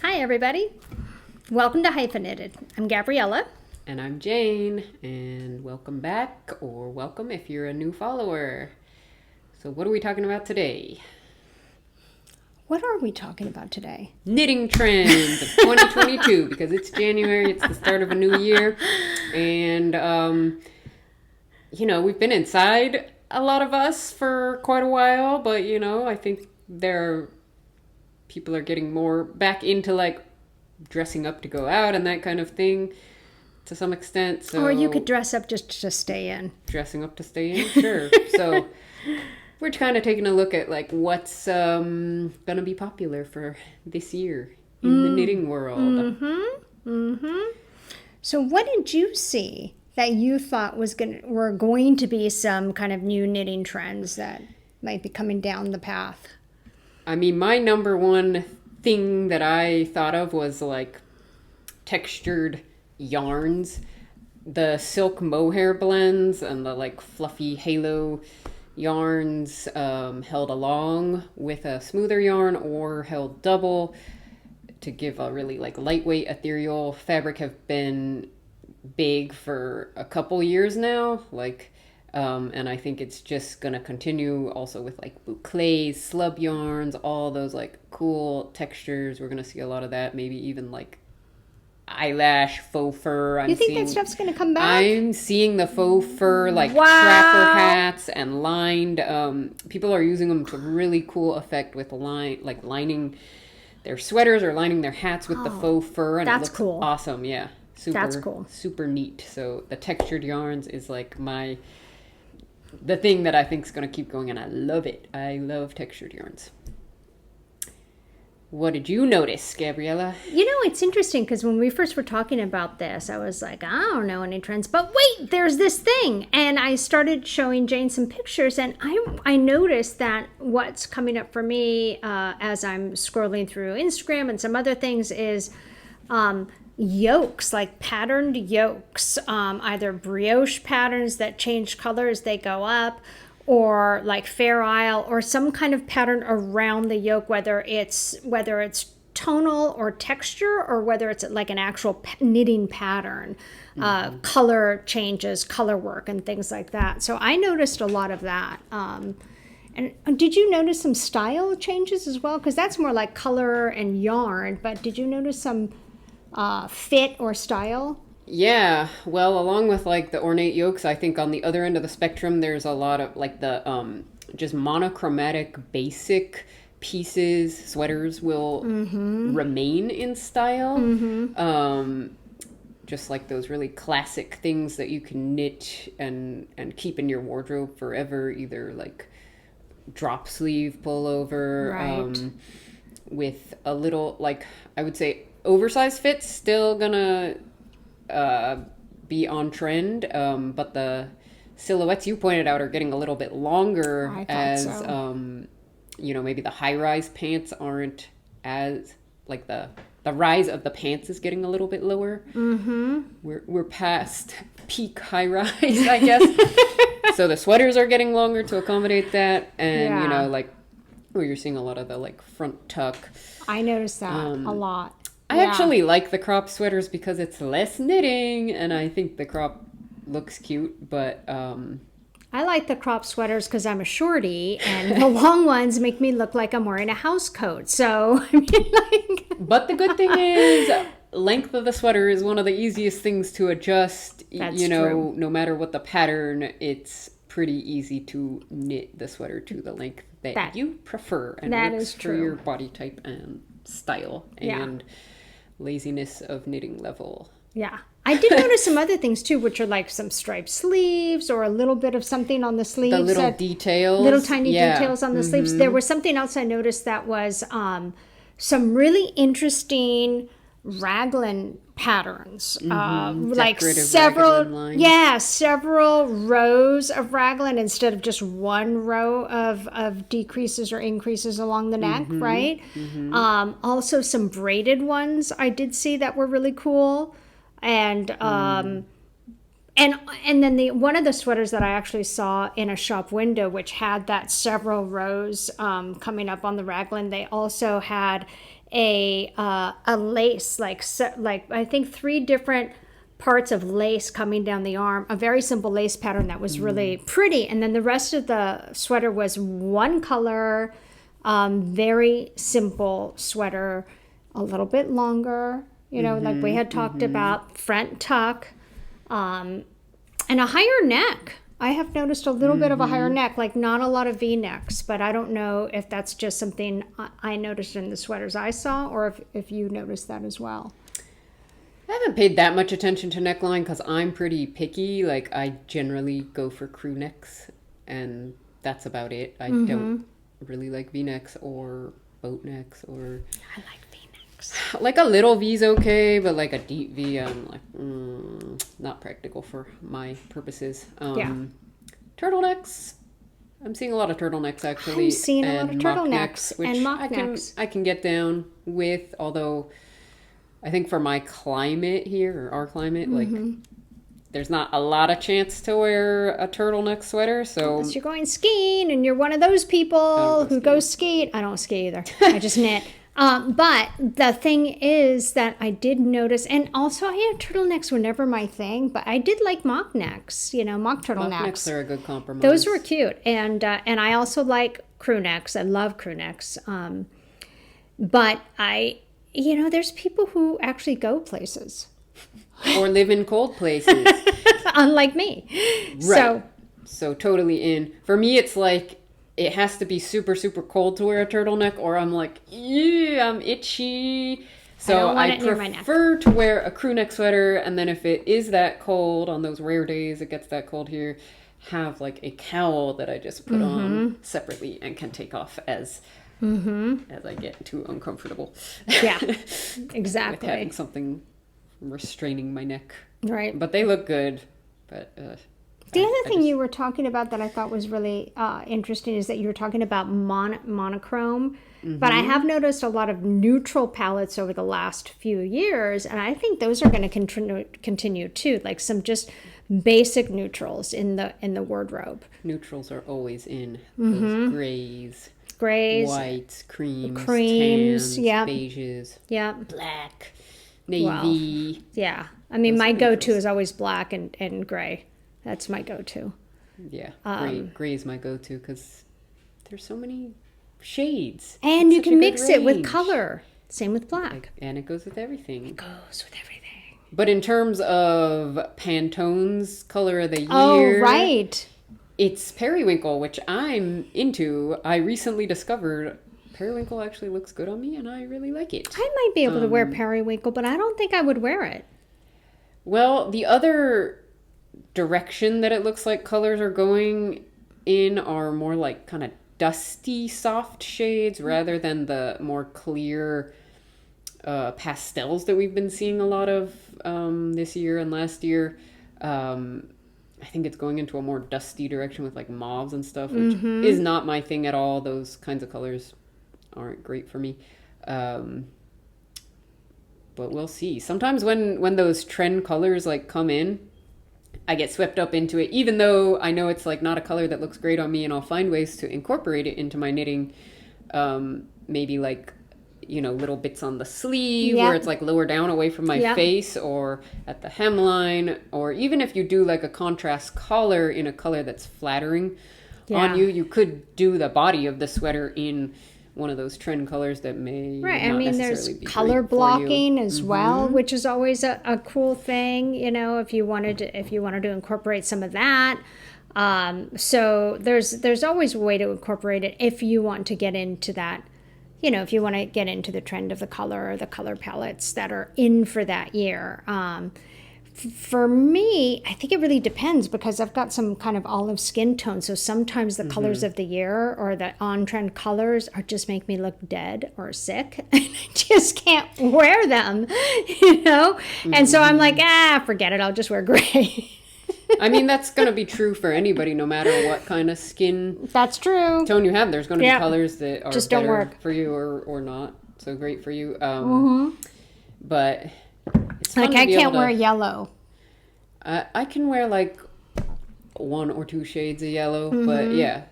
Hi, everybody. Welcome to Hyphenated. I'm Gabriella. And I'm Jane, and welcome back, or welcome if you're a new follower. So what are we talking about today? What are we talking about today? Knitting trends of 2022, because it's January, it's the start of a new year, and, we've been inside, a lot of us, for quite a while, but, I think people are getting more back into, dressing up to go out and that kind of thing. To some extent, so Or you could dress up just to stay in. Dressing up to stay in, sure. So we're kind of taking a look at what's gonna be popular for this year in the knitting world. So, what did you see that you thought were going to be some kind of new knitting trends that might be coming down the path? I mean, my number one thing that I thought of was textured yarns, the silk mohair blends and the fluffy halo yarns, held along with a smoother yarn or held double to give a really lightweight ethereal fabric, have been big for a couple years now, and I think it's just gonna continue also with bouclés, slub yarns, all those cool textures. We're gonna see a lot of that, maybe even eyelash faux fur. You think that stuff's going to come back? I'm seeing the faux fur Wow. trapper hats and lined. People are using them to really cool effect with lining their sweaters or lining their hats with the faux fur, and that's it looks cool. awesome. Yeah, That's cool. Super neat. So the textured yarns is the thing that I think is going to keep going, and I love it. I love textured yarns. What did you notice, Gabriella? It's interesting because when we first were talking about this, I was like, I don't know any trends, but wait, there's this thing. And I started showing Jane some pictures, and I noticed that what's coming up for me as I'm scrolling through Instagram and some other things is yokes, patterned yokes, either brioche patterns that change color as they go up, or Fair Isle, or some kind of pattern around the yoke, whether it's tonal or texture, or whether it's an actual knitting pattern, color changes, color work, and things like that. So I noticed a lot of that. And did you notice some style changes as well? Because that's more like color and yarn, but did you notice some fit or style? Yeah, well, along with the ornate yokes, I think on the other end of the spectrum, there's a lot of the just monochromatic basic pieces. Sweaters will remain in style. Just those really classic things that you can knit and keep in your wardrobe forever, either drop sleeve pullover, Right. with a little I would say oversized fits still gonna be on trend, but the silhouettes you pointed out are getting a little bit longer, as so. Maybe the high-rise pants aren't as the rise of the pants is getting a little bit lower. We're past peak high-rise, I guess. So the sweaters are getting longer to accommodate that, and you're seeing a lot of the front tuck. I noticed that a lot. I actually like the crop sweaters because it's less knitting, and I think the crop looks cute, but I like the crop sweaters because I'm a shorty, and the long ones make me look like I'm wearing a house coat. So, But the good thing is, length of the sweater is one of the easiest things to adjust. That's true. No matter what the pattern, it's pretty easy to knit the sweater to the length that you prefer, and that works is for true. your body type and style and laziness of knitting level. Yeah. I did notice some other things too, which are some striped sleeves or a little bit of something on the sleeves. The little details. Little tiny details on the sleeves. There was something else I noticed that was some really interesting raglan patterns, several raglan lines. several rows of raglan instead of just one row of decreases or increases along the neck, right? Also some braided ones I did see that were really cool, and And then one of the sweaters that I actually saw in a shop window, which had that several rows coming up on the raglan, they also had a lace, like I think 3 different parts of lace coming down the arm, a very simple lace pattern that was really pretty. And then the rest of the sweater was one color, very simple sweater, a little bit longer, like we had talked about, front tuck, and a higher neck. I have noticed a little bit of a higher neck, like not a lot of V-necks, but I don't know if that's just something I noticed in the sweaters I saw, or if you noticed that as well. I haven't paid that much attention to neckline because I'm pretty picky. Like, I generally go for crew necks, and that's about it. I don't really like V-necks or boat necks or... I like V-necks. Like, a little V's okay, but like a deep V, I'm like, not practical for my purposes. Turtlenecks. I'm seeing a lot of turtlenecks, actually. I'm seeing a lot of turtlenecks and mock necks. I can get down with, although... I think for my climate here, or our climate, like, there's not a lot of chance to wear a turtleneck sweater, so... Unless you're going skiing and you're one of those people who goes skiing. I don't ski either. I just knit. But the thing is that I did notice, and also turtlenecks were never my thing, but I did like mock necks, mock turtlenecks. Mock necks are a good compromise. Those were cute. And I also like crew necks. I love crew necks. But there's people who actually go places. Or live in cold places. Unlike me. Right. So totally in. For me, it's like, it has to be super, super cold to wear a turtleneck, or I'm like, I'm itchy. So I prefer to wear a crew neck sweater, and then if it is that cold, on those rare days it gets that cold here, have like a cowl that I just put on separately and can take off as I get too uncomfortable. Yeah, exactly. With having something restraining my neck. Right. But they look good. But the other thing you were talking about that I thought was really interesting is that you were talking about monochrome. But I have noticed a lot of neutral palettes over the last few years, and I think those are going to continue too, like some just basic neutrals in the wardrobe. Neutrals are always in. Those grays, whites, creams, tans, yep. beiges, yep. black, navy. Well, yeah. I mean, my go-to is always black and gray. That's my go-to. Yeah, gray is my go-to because there's so many shades. And you can mix it with color. Same with black. And it goes with everything. It goes with everything. But in terms of Pantone's color of the year... Oh, right. It's periwinkle, which I'm into. I recently discovered periwinkle actually looks good on me, and I really like it. I might be able to wear periwinkle, but I don't think I would wear it. Well, the other direction that it looks like colors are going in are more like kind of dusty, soft shades rather than the more clear pastels that we've been seeing a lot of this year and last year. I think it's going into a more dusty direction with like mauves and stuff, which is not my thing at all. Those kinds of colors aren't great for me. But we'll see. Sometimes when those trend colors like come in, I get swept up into it, even though I know it's like not a color that looks great on me, and I'll find ways to incorporate it into my knitting. Maybe like, little bits on the sleeve where it's like lower down away from my face, or at the hemline, or even if you do like a contrast collar in a color that's flattering on you, you could do the body of the sweater in one of those trend colors that may there's color blocking as well, which is always a cool thing, if you wanted to incorporate some of that. So there's always a way to incorporate it if you want to get into that. If you want to get into the trend of the color or the color palettes that are in for that year. For me, I think it really depends because I've got some kind of olive skin tone. So sometimes the colors of the year or the on-trend colors just make me look dead or sick. And I just can't wear them, And so I'm like, forget it. I'll just wear gray. I mean, that's going to be true for anybody, no matter what kind of skin that's true. tone you have. There's going to be colors that are just better don't work for you or not so great for you. But it's fun I can't wear yellow. I can wear like 1 or 2 shades of yellow, but yeah,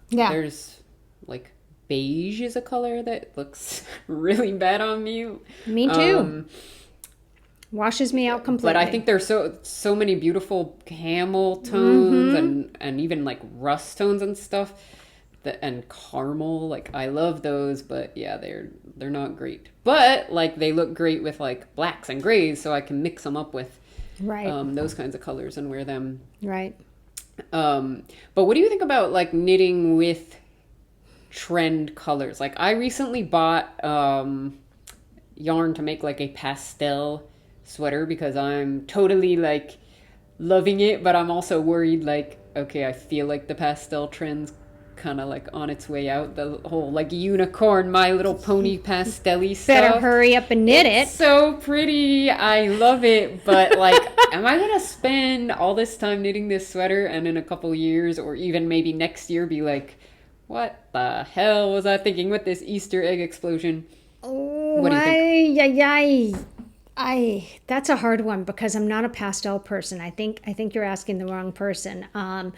there's like beige is a color that looks really bad on me. Me too. Washes me out completely. But I think there's so many beautiful camel tones and even like rust tones and stuff and caramel. Like I love those, but yeah, they're not great. But like they look great with like blacks and grays, so I can mix them up with those kinds of colors and wear them. Right. But what do you think about like knitting with trend colors? Like I recently bought yarn to make like a pastel sweater because I'm totally like loving it, but I'm also worried like, okay, I feel like the pastel trend's kind of like on its way out. The whole like unicorn, My Little Pony pastel-y stuff. Better hurry up and knit it. So pretty. I love it. But like, am I going to spend all this time knitting this sweater and in a couple years or even maybe next year be like, what the hell was I thinking with this Easter egg explosion? Oh, What do you think? That's a hard one because I'm not a pastel person. I think you're asking the wrong person. I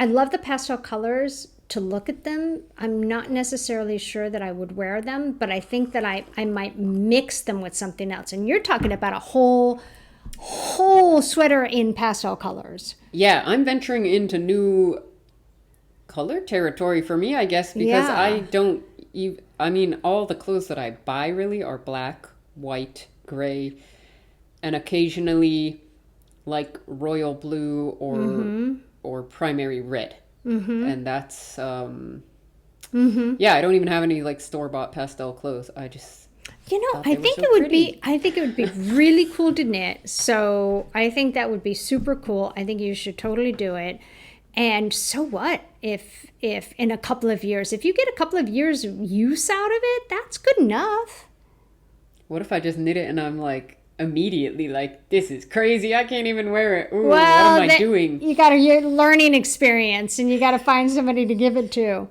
love the pastel colors to look at them. I'm not necessarily sure that I would wear them, but I think that I might mix them with something else. And you're talking about a whole sweater in pastel colors. Yeah, I'm venturing into new color territory for me, I guess, because Yeah. I don't even, I mean, all the clothes that I buy really are black, white, gray, and occasionally like royal blue or primary red. And that's, yeah, I don't even have any like store-bought pastel clothes. I just thought I they were think so it would pretty. be really cool to knit. So I think that would be super cool. I think you should totally do it. And so what if in a couple of years, if you get a couple of years use out of it, that's good enough. What if I just knit it and I'm like immediately like, this is crazy. I can't even wear it. Ooh, Well, what am I doing? You got your learning experience, and you got to find somebody to give it to.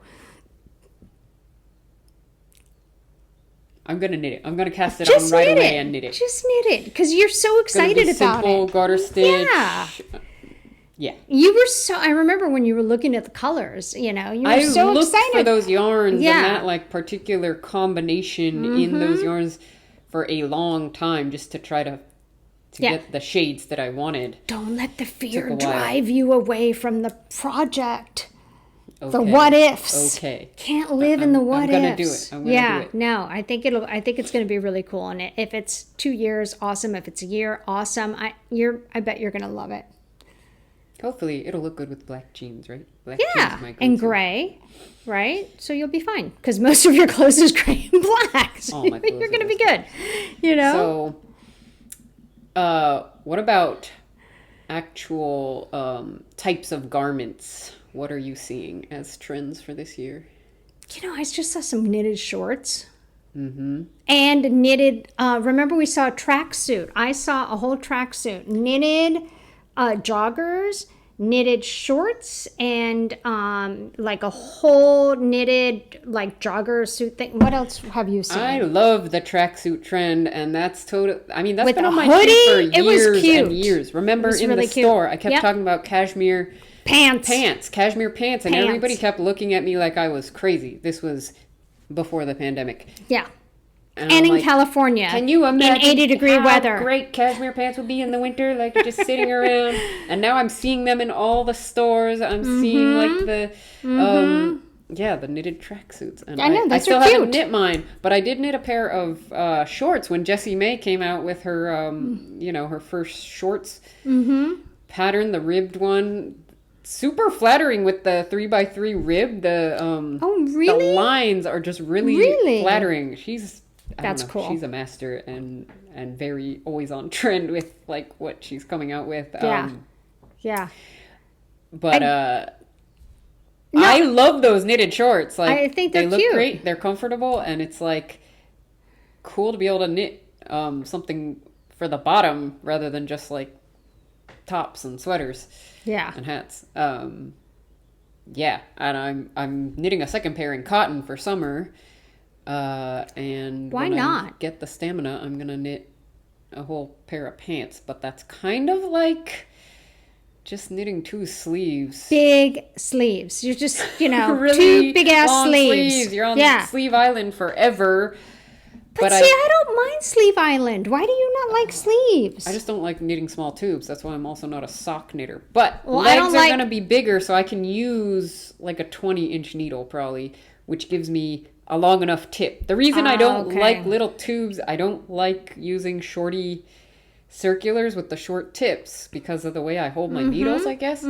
I'm gonna knit it. I'm gonna cast it Just on right knit away it. and knit it. Just knit it because you're so Gonna excited do about simple it. garter stitch. Yeah. Yeah. You were so. I remember when you were looking at the colors. You were I so looked excited for those yarns Yeah. and that like particular combination in those yarns for a long time just to try to Yeah. get the shades that I wanted. Don't let the fear Took a while. drive you away from the project. Okay. The what ifs. Okay. Can't live in the what I'm gonna do ifs. it. I'm gonna yeah, do it. no, I think it's gonna be really cool. And if it's 2 years, awesome. If it's a year, awesome. I bet you're gonna love it. Hopefully it'll look good with black jeans, right? Black Yeah, jeans, my and go-to. gray, right? So you'll be fine because most of your clothes is gray and black. So All my clothes you're are gonna be this good. So, what about actual types of garments? What are you seeing as trends for this year? I just saw some knitted shorts. Mm-hmm. And knitted, remember we saw a tracksuit. I saw a whole tracksuit. Knitted joggers, knitted shorts, and like a whole knitted like jogger suit thing. What else have you seen? I love the tracksuit trend, and that's total. I mean, that's With been a on my hoodie, feed for it was years cute. and years. Remember It was in really the cute. store, I kept Yep. talking about cashmere Pants. cashmere pants, and Pants. everybody kept looking at me like I was crazy. This was before the pandemic. Yeah. And And I'm in like, California. can you imagine in 80-degree how weather. great cashmere pants would be in the winter, like just sitting around? And now I'm seeing them in all the stores. I'm seeing like the the knitted tracksuits. And I know, I those still are haven't cute. knit mine, but I did knit a pair of shorts when Jessie May came out with her her first shorts pattern, the ribbed one. Super flattering with the 3x3 rib. The Oh, really? the lines are just really, Really? flattering. I don't That's know, cool. She's a master and very always on trend with like what she's coming out with. Yeah. Yeah. But No. I love those knitted shorts. Like I think they they're look cute. great. They're comfortable, and it's like cool to be able to knit something for the bottom rather than just like tops and sweaters Yeah. and hats. Yeah, and I'm knitting a second pair in cotton for summer. And Why when I not? get the stamina, I'm gonna knit a whole pair of pants. But that's kind of like just knitting 2 sleeves. Big sleeves. You're just, Really 2 big ass long sleeves. You're on yeah. Sleeve Island forever. But see, I don't mind Sleeve Island. Why do you not like sleeves? I just don't like knitting small tubes. That's why I'm also not a sock knitter. But Well, legs are going to be bigger, so I can use like a 20-inch needle probably, which gives me a long enough tip. The reason I don't like little tubes, I don't like using shorty circulars with the short tips because of the way I hold my needles, I guess.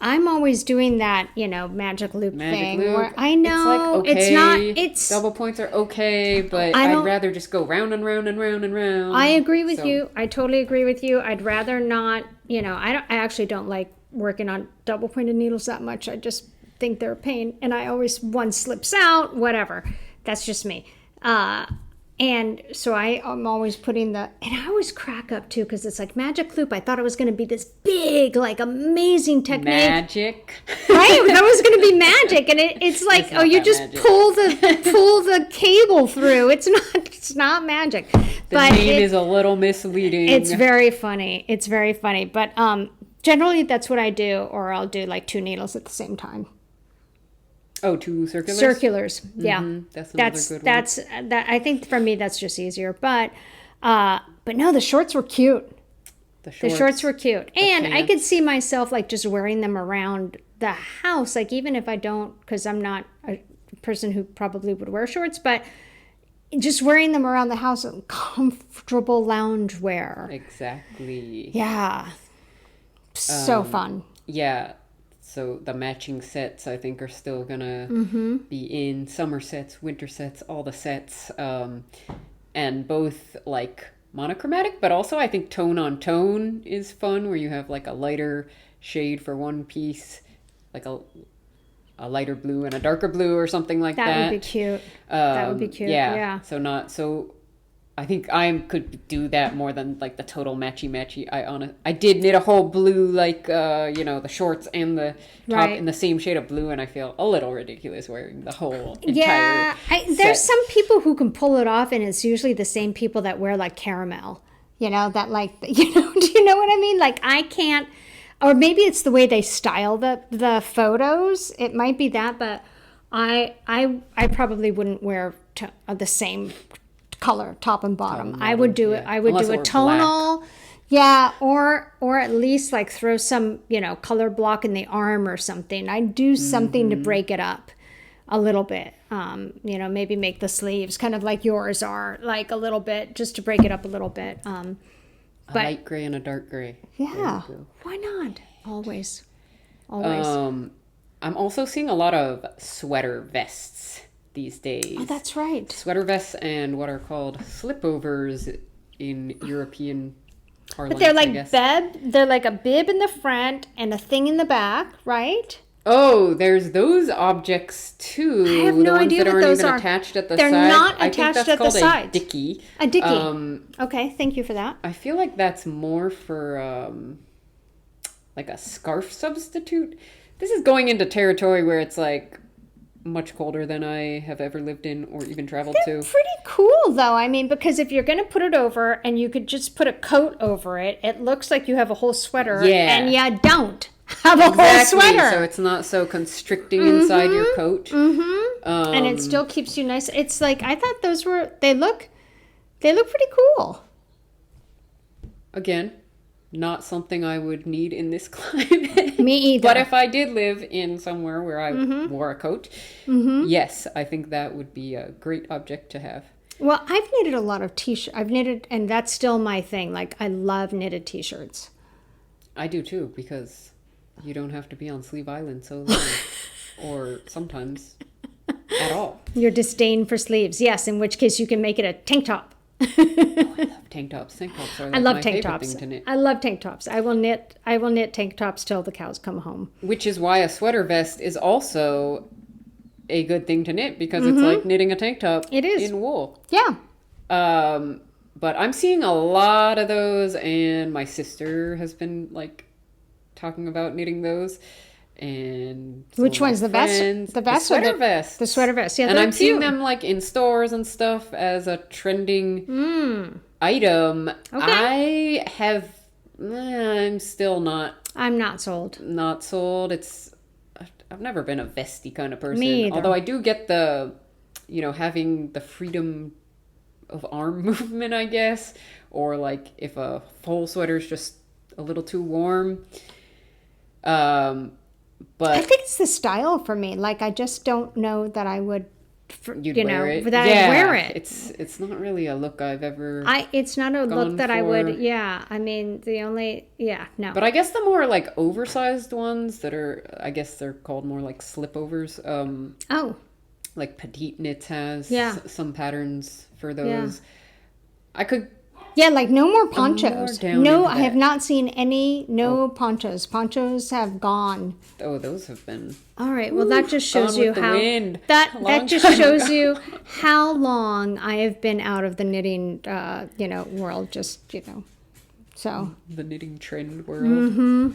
I'm always doing that, magic loop thing. Loop. Where I know it's not. Double points are okay, but I'd rather just go round and round and round and round. I agree with you. I totally agree with you. I'd rather not. I actually don't like working on double pointed needles that much. I just think they're a pain, and one slips out. Whatever. That's just me. And so I'm always putting and I always crack up too because it's like magic loop. I thought it was going to be this big, like amazing technique. Magic. Right? That was going to be magic. And it's like, you just magic. pull the cable through. It's not magic. The name is a little misleading. It's very funny. But generally that's what I do, or I'll do like 2 needles at the same time. Oh, 2 circulars? Circulars, yeah. That's another good one. I think for me that's just easier. But no, the shorts were cute. The shorts were cute. And pants. I could see myself like just wearing them around the house. Like even if I don't, because I'm not a person who probably would wear shorts, but just wearing them around the house, comfortable lounge wear. Exactly. Yeah. So fun. Yeah. So the matching sets, I think, are still going to be in summer sets, winter sets, all the sets. And both like monochromatic, but also I think tone on tone is fun, where you have like a lighter shade for one piece, like a lighter blue and a darker blue or something like that. That would be cute. That would be cute. Yeah. So I think I could do that more than like the total matchy. I did knit a whole blue, like the shorts and the top in the same shade of blue, and I feel a little ridiculous wearing the whole entire set. There's some people who can pull it off, and it's usually the same people that wear like caramel. That like do you know what I mean? Like I can't, or maybe it's the way they style the photos. It might be that, but I probably wouldn't wear the same color top and bottom. I would do it. I would do a tonal, black. Yeah, or at least like throw some color block in the arm or something. I'd do something to break it up a little bit. Maybe make the sleeves kind of like yours are, like a little bit, just to break it up a little bit. A light gray and a dark gray. Yeah, why not? Always. I'm also seeing a lot of sweater vests these days. Oh, that's right. Sweater vests and what are called slipovers in European parlance. But they're like they're like a bib in the front and a thing in the back, right? Oh, there's those objects too. I have no idea what those are. Attached at the they're side. Not attached at the side. A dickie. A dickie. Okay, thank you for that. I feel like that's more for like a scarf substitute. This is going into territory where it's like much colder than I have ever lived in or even traveled to. They're pretty cool though. I mean, because if you're going to put it over and you could just put a coat over it, it looks like you have a whole sweater. Yeah. And you don't have a whole sweater. So it's not so constricting inside your coat. And it still keeps you nice. It's like, I thought they look pretty cool. Again, not something I would need in this climate. Me either. But if I did live in somewhere where I wore a coat, yes, I think that would be a great object to have. Well, I've knitted a lot of t-shirts. I've knitted, and that's still my thing. Like, I love knitted t-shirts. I do too, because you don't have to be on Sleeve Island so long. Or sometimes at all. Your disdain for sleeves. Yes, in which case you can make it a tank top. Oh, I love tank tops. Tank tops are like my favorite thing to knit. I love tank tops. I will knit tank tops till the cows come home. Which is why a sweater vest is also a good thing to knit, because it's like knitting a tank top. It is. In wool. Yeah. But I'm seeing a lot of those, and my sister has been like talking about knitting those. And which one's the best? The best sweater vest. The sweater vest. Yeah, and I'm seeing them like in stores and stuff as a trending item. Okay. I have I'm still I'm not sold. not sold. I've never been a vesty kind of person. Me either. Although I do get the, having the freedom of arm movement, I guess, or like if a full sweater is just a little too warm. But I think it's the style for me. Like, I just don't know that I would, you'd wear it. that I'd wear it. It's not really a look I've ever. It's not a gone look that I would. for. Yeah, I mean, no. But I guess the more like oversized ones that are, I guess they're called more like slipovers. Oh, Like Petite Knits has Yeah. some patterns for those. I could. yeah, like no more ponchos. down No, into I have that. not seen any. No ponchos. Ponchos have gone. Oh, those have been. All right. Well, that just shows Gone you with the how wind. that A long that just time shows ago. you how long I have been out of the knitting, world. Just so. The knitting trend world.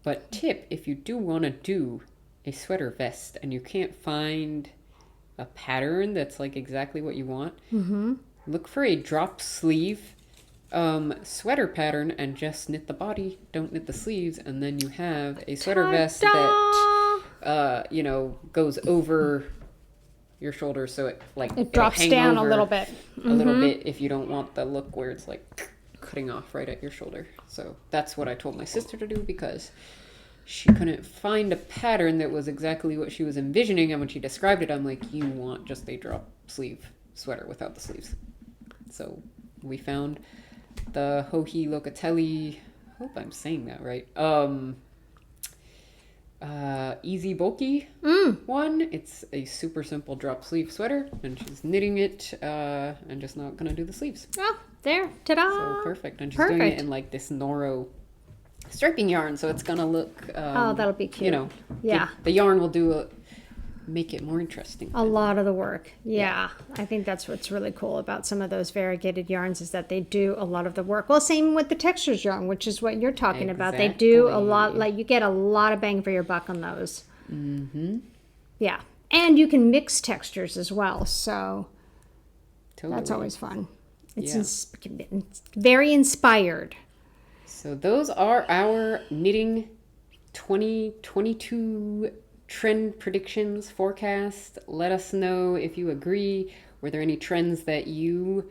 But tip, if you do want to do a sweater vest and you can't find a pattern that's like exactly what you want, look for a drop sleeve sweater pattern and just knit the body. Don't knit the sleeves, and then you have a sweater vest that goes over your shoulder, so it It it'll drops hang down a over little bit. a little bit if you don't want the look where it's like cutting off right at your shoulder. So that's what I told my sister to do because she couldn't find a pattern that was exactly what she was envisioning, and when she described it, I'm like, you want just a drop sleeve sweater without the sleeves. So we found the Hohi Locatelli, hope I'm saying that right, Easy Bulky one. It's a super simple drop sleeve sweater, and she's knitting it and just not gonna do the sleeves. Oh, there. Ta-da. So perfect. And she's doing it in like this Noro striping yarn, so it's gonna look that'll be cute. Yeah. the yarn will make it more interesting. A lot of the work. Yeah. I think that's what's really cool about some of those variegated yarns is that they do a lot of the work. Well, same with the textures yarn, which is what you're talking about. They do a lot, like you get a lot of bang for your buck on those. Mm-hmm. Yeah. And you can mix textures as well. So that's always fun. It's very inspired. So those are our knitting 2022 trend predictions forecast. Let us know if you agree. Were there any trends that you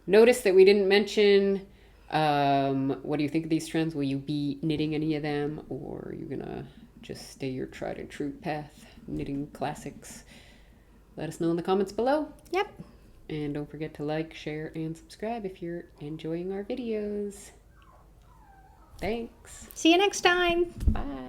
noticed that we didn't mention? What do you think of these trends? Will you be knitting any of them, or are you gonna just stay your tried and true path, knitting classics? Let us know in the comments below. Yep. And don't forget to like, share, and subscribe if you're enjoying our videos. Thanks. See you next time. Bye.